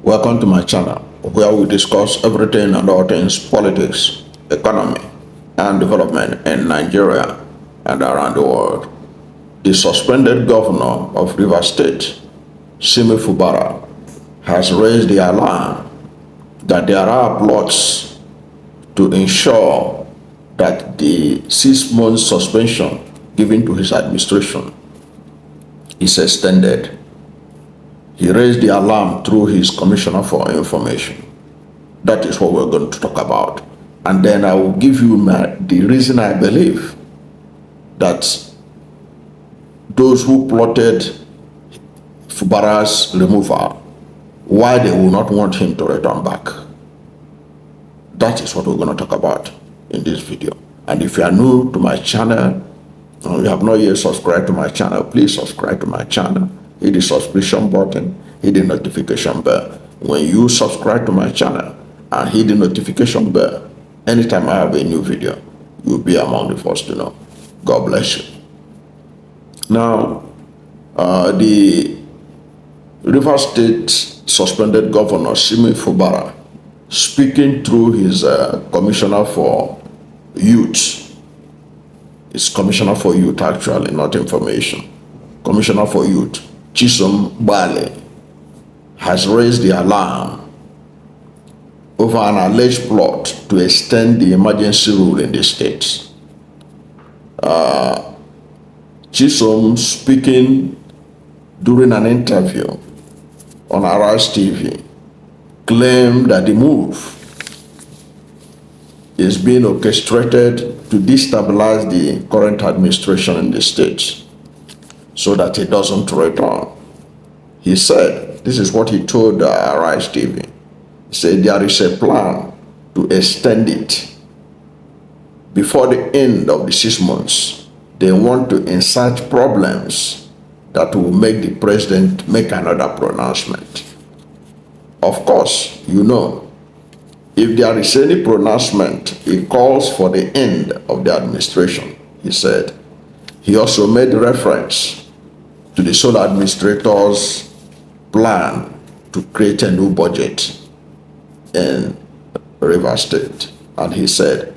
Welcome to my channel, where we discuss everything and all things politics, economy, and development in Nigeria and around the world. The suspended governor of Rivers State, Simi Fubara, has raised the alarm that there are plots to ensure that the 6-month suspension given to his administration is extended. He raised the alarm through his Commissioner for Information. That is what we're going to talk about. And then I will give you the reason I believe that those who plotted Fubara's removal, why they will not want him to return back. That is what we're going to talk about in this video. And if you are new to my channel, or you have not yet subscribed to my channel, please subscribe to my channel. Hit the subscription button, hit the notification bell. When you subscribe to my channel and hit the notification bell, anytime I have a new video, you'll be among the first to know. God bless you. Now, the Rivers State suspended governor Simi Fubara, speaking through his commissioner for youth. It's commissioner for youth, actually, not information. Commissioner for youth, Chisom Gbali, has raised the alarm over an alleged plot to extend the emergency rule in the state. Chisom, speaking during an interview on Arise TV, claimed that the move is being orchestrated to destabilize the current administration in the state so that it doesn't return. He said, this is what he told Arise TV. He said there is a plan to extend it before the end of the 6 months. They want to insert problems that will make the president make another pronouncement. Of course, you know, if there is any pronouncement, it calls for the end of the administration, he said. He also made reference to the sole administrator's plan to create a new budget in Rivers State. And he said,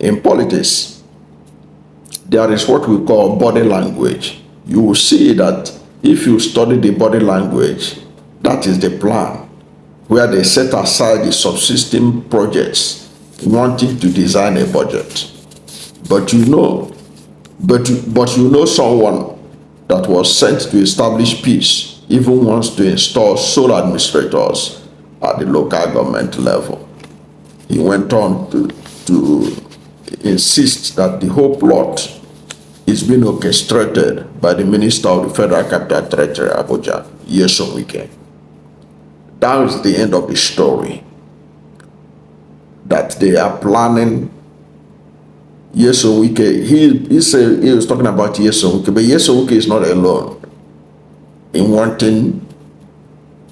in politics, there is what we call body language. You will see that if you study the body language, that is the plan, where they set aside the subsisting projects wanting to design a budget. But you know someone that was sent to establish peace even wants to install sole administrators at the local government level. He went on to insist that the whole plot is being orchestrated by the Minister of the Federal Capital Territory, Abuja, Nyesom Wike. That is the end of the story. That they are planning. Nyesom Wike, he said he was talking about Nyesom Wike, but Nyesom Wike is not alone in wanting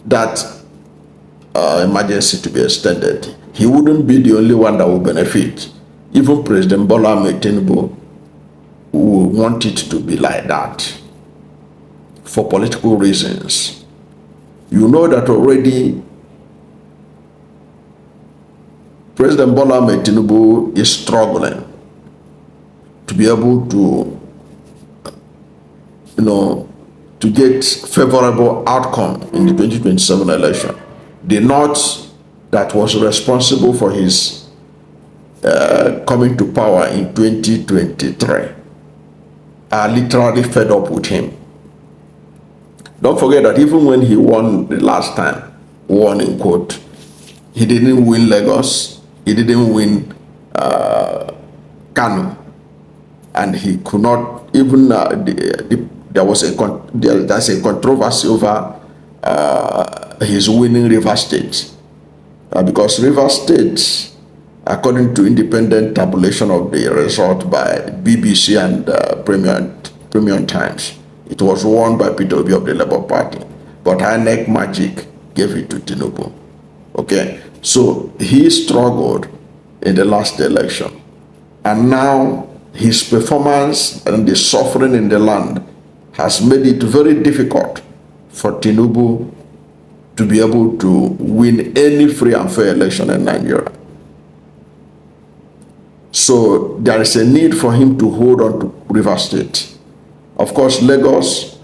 that emergency to be extended. He wouldn't be the only one that will benefit. Even President Bola Ahmed Tinubu will want it to be like that for political reasons. You know that already President Bola Ahmed Tinubu is struggling to be able to, to get favorable outcome in the 2027 election. The North that was responsible for his coming to power in 2023 are literally fed up with him. Don't forget that even when he won the last time, won in quote, he didn't win Lagos, he didn't win Kano, and he could not even, there's a controversy over his winning Rivers State. Because Rivers State, according to independent tabulation of the result by BBC and Premium Times, it was won by Peter Obi of the Labour Party. But INEC Magic gave it to Tinubu. Okay, so he struggled in the last election. And now his performance and the suffering in the land has made it very difficult for Tinubu to be able to win any free and fair election in Nigeria. So there is a need for him to hold on to Rivers State. Of course, Lagos,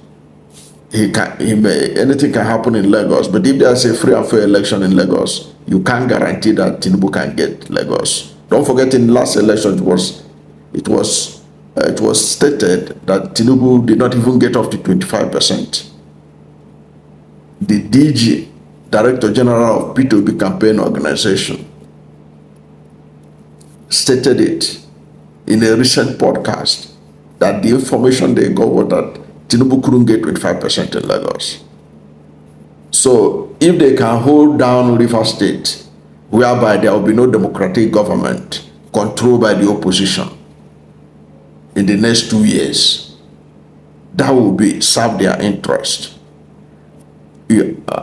anything can happen in Lagos, but if there's a free and fair election in Lagos, you can't guarantee that Tinubu can get Lagos. Don't forget, in the last election, it was stated that Tinubu did not even get up to 25%. The DG, Director General of P2B Campaign Organization, stated it in a recent podcast that the information they got was that Tinubu couldn't get 25% in Lagos. So if they can hold down Rivers State, whereby there will be no democratic government controlled by the opposition in the next 2 years, that will serve their interest.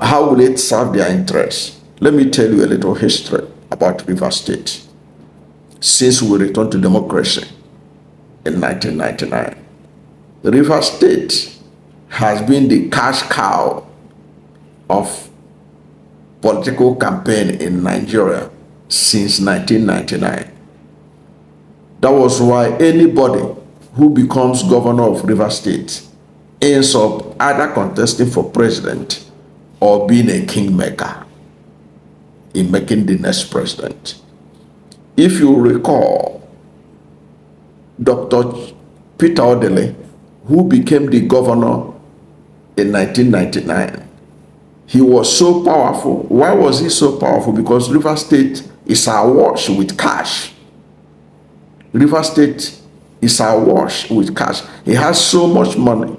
How will it serve their interest? Let me tell you a little history about Rivers State. Since we returned to democracy in 1999, the Rivers State has been the cash cow of political campaign in Nigeria since 1999. That was why anybody who becomes governor of Rivers State ends up either contesting for president or being a kingmaker in making the next president. If you recall, Dr. Peter Odele, who became the governor in 1999, he was so powerful. Why was he so powerful? Because Rivers State is awash with cash. Rivers State is awash with cash. He has so much money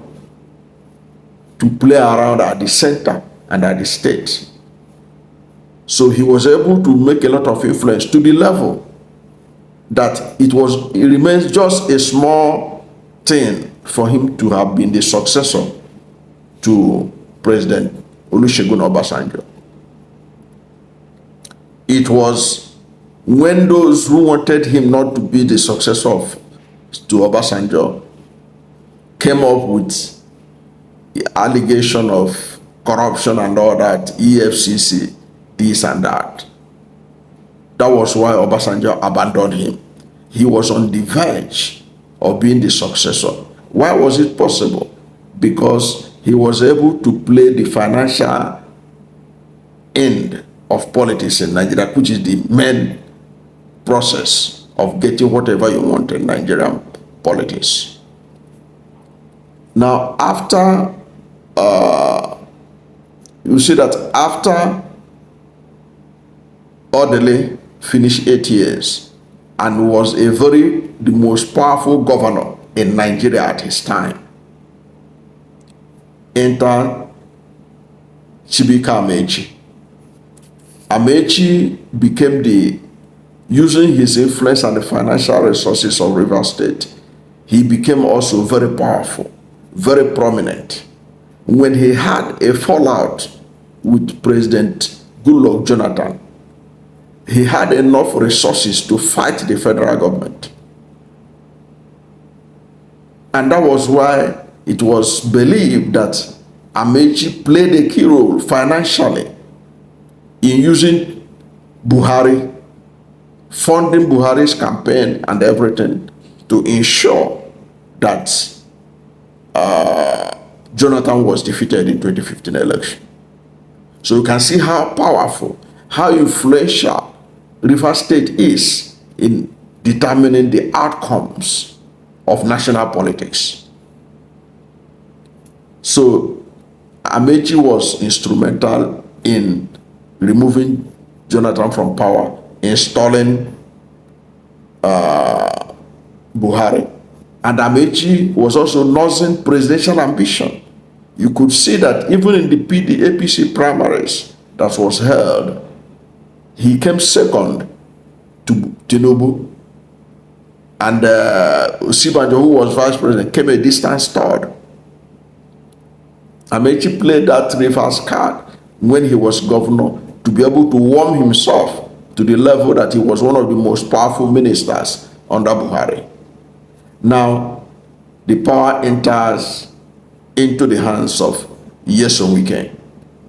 to play around at the center and at the state. So he was able to make a lot of influence to the level that it remains just a small thing for him to have been the successor to President Olusegun Obasanjo. It was when those who wanted him not to be the successor to Obasanjo came up with the allegation of corruption and all that, EFCC, this and that. That was why Obasanjo abandoned him. He was on the verge of being the successor. Why was it possible? Because he was able to play the financial end of politics in Nigeria, which is the main process of getting whatever you want in Nigerian politics. Now, after, you see that after Odele finished 8 years and was the most powerful governor in Nigeria at his time, enter Chibika Amechi. Amechi became using his influence and the financial resources of Rivers State, he became also very powerful, very prominent. When he had a fallout with President Goodluck Jonathan, he had enough resources to fight the federal government. And that was why it was believed that Amechi played a key role financially in using Buhari, funding Buhari's campaign and everything to ensure that Jonathan was defeated in 2015 election. So you can see how powerful, how influential Rivers State is in determining the outcomes of national politics. So Amechi was instrumental in removing Jonathan from power, installing Buhari. And Amechi was also nursing presidential ambition. You could see that even in the APC primaries that was held, he came second to Tinubu, and Osinbajo, who was vice president, came a distant third. Amechi played that reverse card when he was governor to be able to warm himself to the level that he was one of the most powerful ministers under Buhari. Now, the power enters into the hands of Nyesom Wike.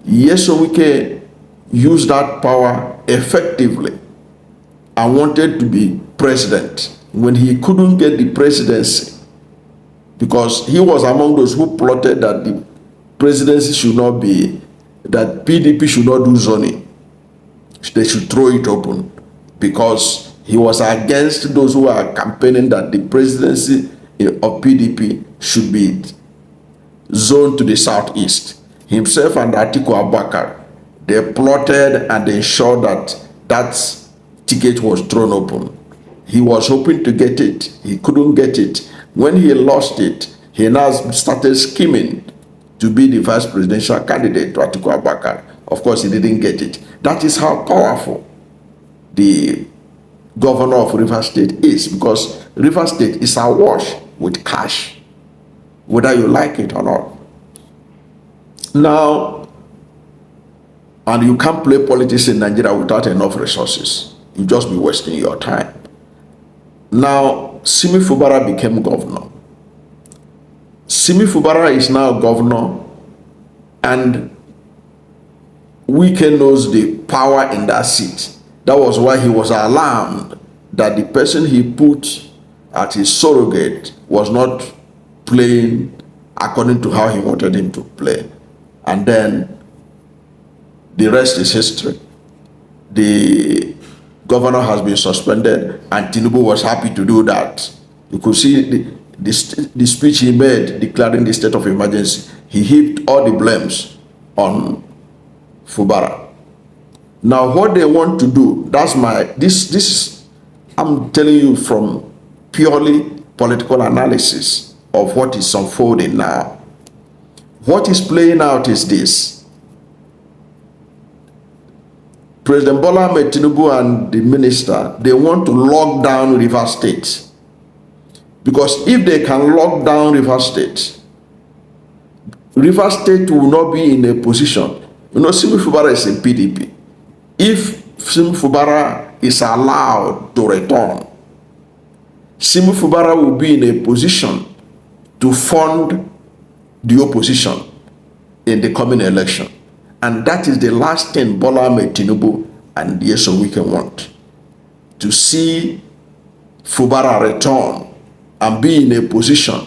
Nyesom Wike used that power effectively and wanted to be president when he couldn't get the presidency, because he was among those who plotted that the presidency should not be, that PDP should not do zoning. They should throw it open, because he was against those who are campaigning that the presidency of PDP should be zoned to the southeast. Himself and Atiku Abubakar, they plotted and ensured that that ticket was thrown open. He was hoping to get it. He couldn't get it. When he lost it, he now started scheming to be the vice presidential candidate to Atiku Abubakar. Of course, he didn't get it. That is how powerful the governor of Rivers State is, because Rivers State is awash with cash, whether you like it or not. Now, and you can't play politics in Nigeria without enough resources. You just be wasting your time. Now, Simi Fubara became governor. Simi Fubara is now governor, and Wike knows the power in that seat. That was why he was alarmed that the person he put at his surrogate was not playing according to how he wanted him to play. And then the rest is history. The governor has been suspended, and Tinubu was happy to do that. You could see the speech he made declaring the state of emergency. He heaped all the blames on Fubara. Now, what they want to do, that's this I'm telling you from purely political analysis of what is unfolding now. What is playing out is this. President Bola Ahmed Tinubu and the minister, they want to lock down Rivers State. Because if they can lock down Rivers State, Rivers State will not be in a position. You know, Simi Fubara is in PDP. If Simi Fubara is allowed to return, Simi Fubara will be in a position to fund the opposition in the coming election. And that is the last thing Bola Ahmed Tinubu and Nyesom Wike want. To see Fubara return and be in a position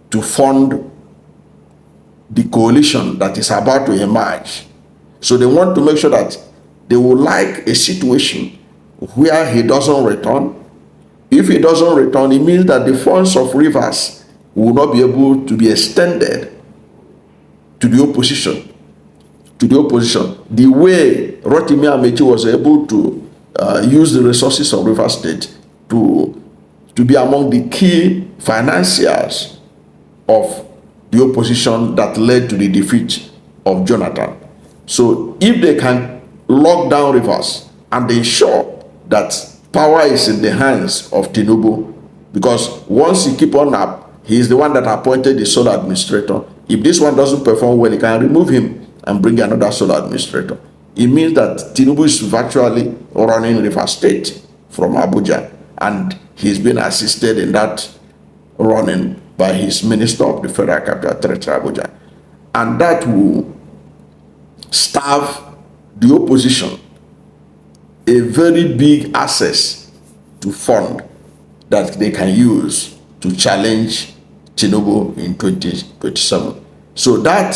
to fund the coalition that is about to emerge. So they want to make sure that they will like a situation where he doesn't return. If he doesn't return, it means that the funds of Rivers will not be able to be extended to the opposition. The way Rotimi Amechi was able to use the resources of Rivers State to be among the key financiers of the opposition that led to the defeat of Jonathan. So if they can lock down Rivers and ensure that power is in the hands of Tinubu, because once he keep on up, he is the one that appointed the sole administrator. If this one doesn't perform well, he can remove him and bring another sole administrator. It means that Tinubu is virtually running Rivers State from Abuja, and he's been assisted in that running by his Minister of the Federal Capital Territory, Abuja. And that will starve the opposition a very big access to fund that they can use to challenge Tinubu in 2027. So that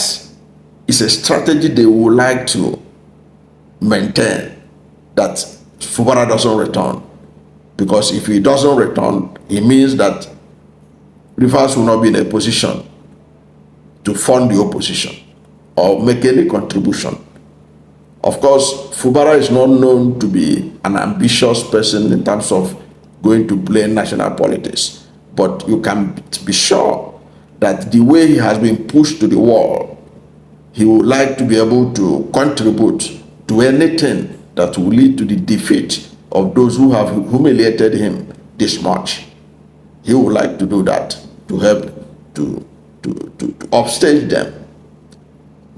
is a strategy they would like to maintain, that Fubara doesn't return. Because if he doesn't return, it means that Rivers will not be in a position to fund the opposition or make any contribution. Of course, Fubara is not known to be an ambitious person in terms of going to play national politics. But you can be sure that the way he has been pushed to the wall, he would like to be able to contribute to anything that will lead to the defeat of those who have humiliated him this much. He would like to do that, to help to upstage them.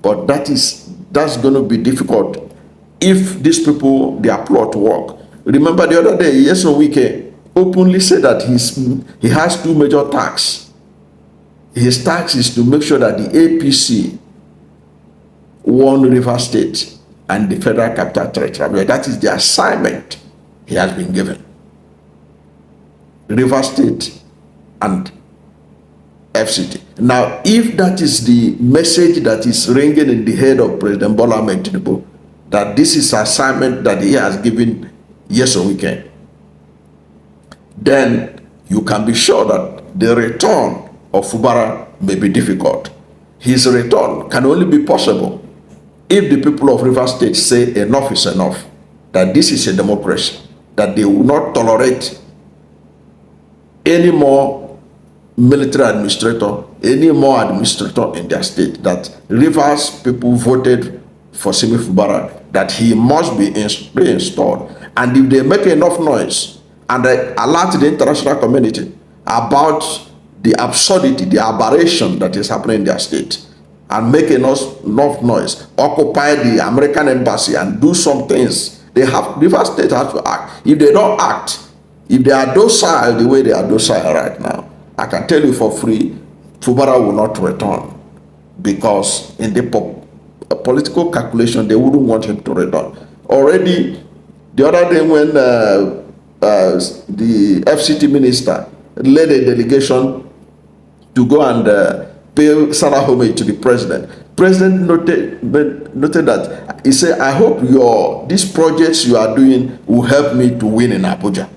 But that's going to be difficult if these people, their plot work. Remember the other day, Nyesom Wike openly said that he has two major tasks. His task is to make sure that the APC one River State and the Federal Capital Territory. That is the assignment he has been given. River State and FCT. Now, if that is the message that is ringing in the head of President Bola Ahmed Tinubu, that this is assignment that he has given Nyesom Wike, then you can be sure that the return of Fubara may be difficult. His return can only be possible if the people of River State say enough is enough, that this is a democracy, that they will not tolerate any more military administrator, any more administrator in their state, that Rivers people voted for Simi Fubara, that he must be reinstalled. And if they make enough noise and alert the international community about the absurdity, the aberration that is happening in their state, and make enough noise, occupy the American embassy and do some things, River State has to act. If they don't act, if they are docile the way they are docile right now, I can tell you for free, Fubara will not return, because in the political calculation, they wouldn't want him to return. Already, the other day when the FCT minister led a delegation to go and pay Sarah homage to the president, President noted that he said, I hope these projects you are doing will help me to win in Abuja.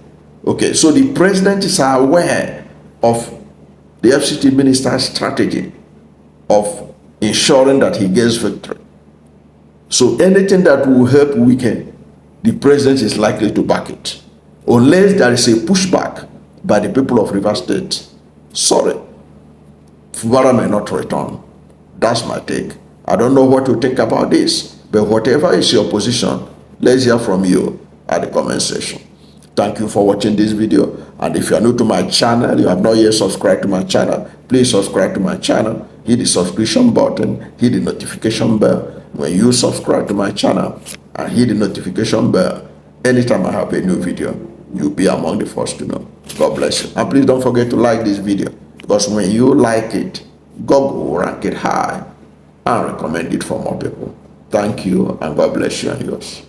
Okay, so the president is aware of the FCT minister's strategy of ensuring that he gets victory. So anything that will help Wike, the president is likely to back it, unless there is a pushback by the people of River State. Sorry, Fubara may not return. That's my take. I don't know what you think about this, but whatever is your position, let's hear from you at the comment section. Thank you for watching this video. And if you are new to my channel, you have not yet subscribed to my channel, please subscribe to my channel. Hit the subscription button, hit the notification bell. When you subscribe to my channel and hit the notification bell, anytime I have a new video, you'll be among the first to know. God bless you. And please don't forget to like this video, because when you like it, God will rank it high and recommend it for more people. Thank you, and God bless you and yours.